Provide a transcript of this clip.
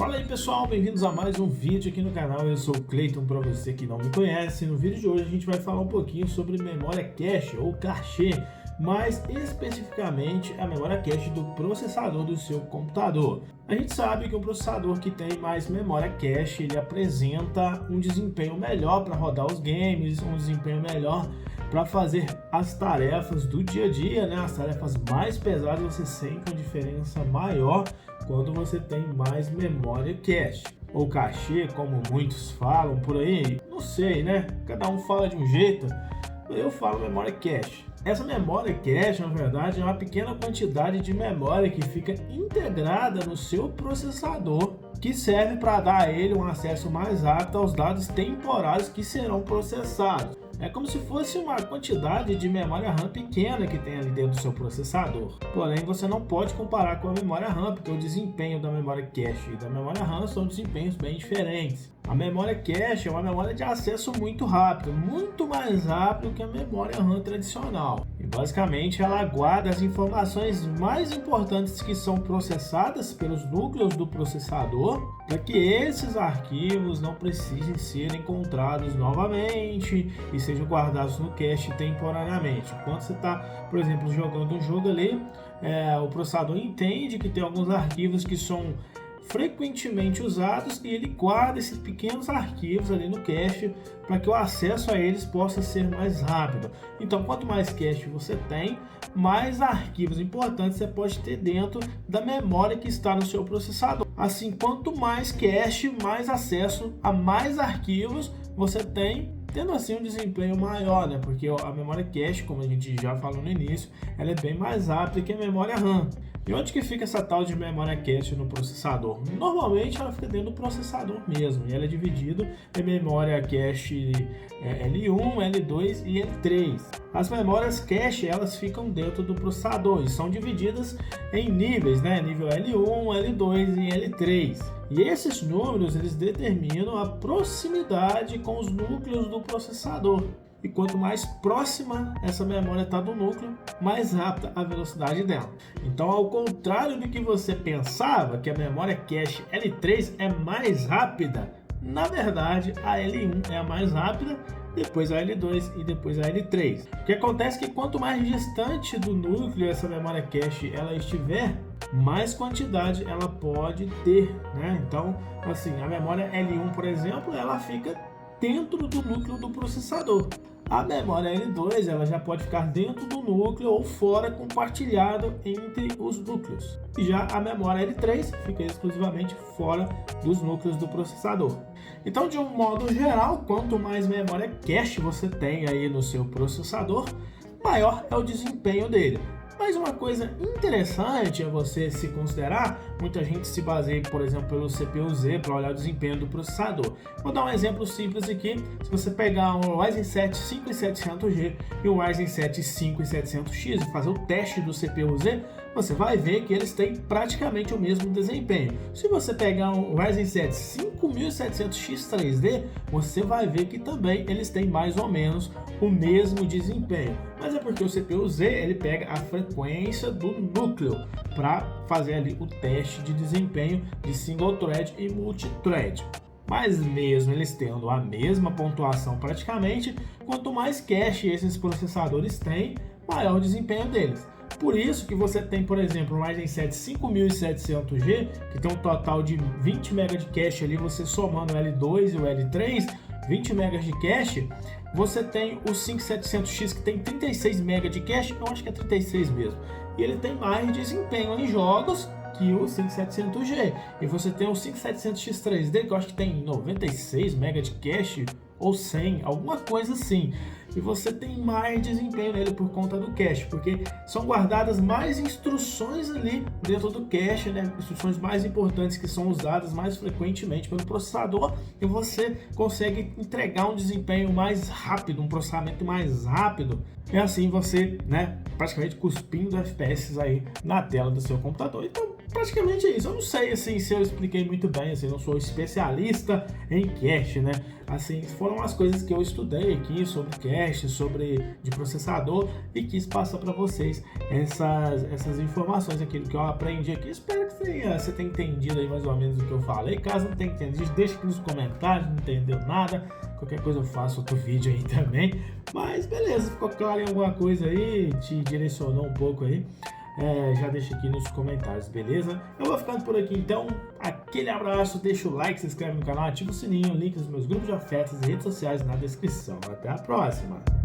Fala aí pessoal, bem-vindos a mais um vídeo aqui no canal. Eu sou o Cleiton, para você que não me conhece. No vídeo de hoje a gente vai falar um pouquinho sobre memória cache ou cachê, mais especificamente a memória cache do processador do seu computador. A gente sabe que um processador que tem mais memória cache, ele apresenta um desempenho melhor para rodar os games, um desempenho melhor para fazer as tarefas do dia a dia, né? As tarefas mais pesadas você sente uma diferença maior quando você tem mais memória cache ou cachê, como muitos falam por aí. Não sei, né? Cada um fala de um jeito. Eu falo memória cache. Essa memória cache, na verdade, é uma pequena quantidade de memória que fica integrada no seu processador, que serve para dar a ele um acesso mais rápido aos dados temporários que serão processados. É como se fosse uma quantidade de memória RAM pequena que tem ali dentro do seu processador. Porém, você não pode comparar com a memória RAM, porque o desempenho da memória cache e da memória RAM são desempenhos bem diferentes. A memória cache é uma memória de acesso muito rápido, muito mais rápido que a memória RAM tradicional. E basicamente ela guarda as informações mais importantes que são processadas pelos núcleos do processador, para que esses arquivos não precisem ser encontrados novamente e sejam guardados no cache temporariamente. Quando você está, por exemplo, jogando um jogo ali, o processador entende que tem alguns arquivos que são frequentemente usados e ele guarda esses pequenos arquivos ali no cache para que o acesso a eles possa ser mais rápido. Então, quanto mais cache você tem, mais arquivos importantes você pode ter dentro da memória que está no seu processador. Assim, quanto mais cache, mais acesso a mais arquivos você tem, tendo assim um desempenho maior, né? Porque a memória cache, como a gente já falou no início, ela é bem mais rápida que a memória RAM. E onde que fica essa tal de memória cache no processador? Normalmente ela fica dentro do processador mesmo, e ela é dividida em memória cache L1, L2 e L3. As memórias cache, elas ficam dentro do processador e são divididas em níveis, né? Nível L1, L2 e L3. E esses números, eles determinam a proximidade com os núcleos do processador. E quanto mais próxima essa memória está do núcleo, mais rápida a velocidade dela. Então, ao contrário do que você pensava, que a memória cache L3 é mais rápida, na verdade a L1 é a mais rápida, depois a L2 e depois a L3. O que acontece é que quanto mais distante do núcleo essa memória cache ela estiver, mais quantidade ela pode ter, né? Então, assim, a memória L1, por exemplo, ela fica dentro do núcleo do processador. A memória L2 ela já pode ficar dentro do núcleo ou fora, compartilhado entre os núcleos. E já a memória L3 fica exclusivamente fora dos núcleos do processador. Então, de um modo geral, quanto mais memória cache você tem aí no seu processador, maior é o desempenho dele. Mas uma coisa interessante é você se considerar, muita gente se baseia, por exemplo, pelo CPU-Z para olhar o desempenho do processador. Vou dar um exemplo simples aqui. Se você pegar um Ryzen 7 5700G e um Ryzen 7 5700X e fazer o teste do CPU-Z, você vai ver que eles têm praticamente o mesmo desempenho. Se você pegar um Ryzen 7 5700X 3D, você vai ver que também eles têm mais ou menos o mesmo desempenho. Mas é porque o CPU-Z ele pega a frequência do núcleo para fazer ali o teste de desempenho de single thread e multithread. Mas mesmo eles tendo a mesma pontuação praticamente, quanto mais cache esses processadores têm, maior o desempenho deles. Por isso que você tem, por exemplo, o Ryzen 7 5700G, que tem um total de 20 MB de cache ali, você somando o L2 e o L3, 20 MB de cache. Você tem o 5700X que tem 36 MB de cache, eu acho que é 36 mesmo. E ele tem mais desempenho em jogos que o 5700G. E você tem o 5700X 3D, que eu acho que tem 96 MB de cache, ou 100, alguma coisa assim. E você tem mais desempenho nele por conta do cache, porque são guardadas mais instruções ali dentro do cache, né? Instruções mais importantes que são usadas mais frequentemente pelo processador, e você consegue entregar um desempenho mais rápido, um processamento mais rápido, e assim você, né, praticamente cuspindo FPS aí na tela do seu computador. Então, praticamente é isso. Eu não sei assim, se eu expliquei muito bem, assim, não sou especialista em cache, né? Assim, foram as coisas que eu estudei aqui sobre cache, de processador e quis passar para vocês essas informações, aquilo que eu aprendi aqui. Espero que você tenha entendido aí mais ou menos o que eu falei. Caso não tenha entendido, deixa aqui nos comentários, não entendeu nada. Qualquer coisa eu faço outro vídeo aí também. Mas beleza, ficou claro em alguma coisa aí, te direcionou um pouco aí. Já deixa aqui nos comentários, beleza? Eu vou ficando por aqui então, aquele abraço, deixa o like, se inscreve no canal, ativa o sininho, link nos meus grupos de afetos e redes sociais na descrição. Até a próxima!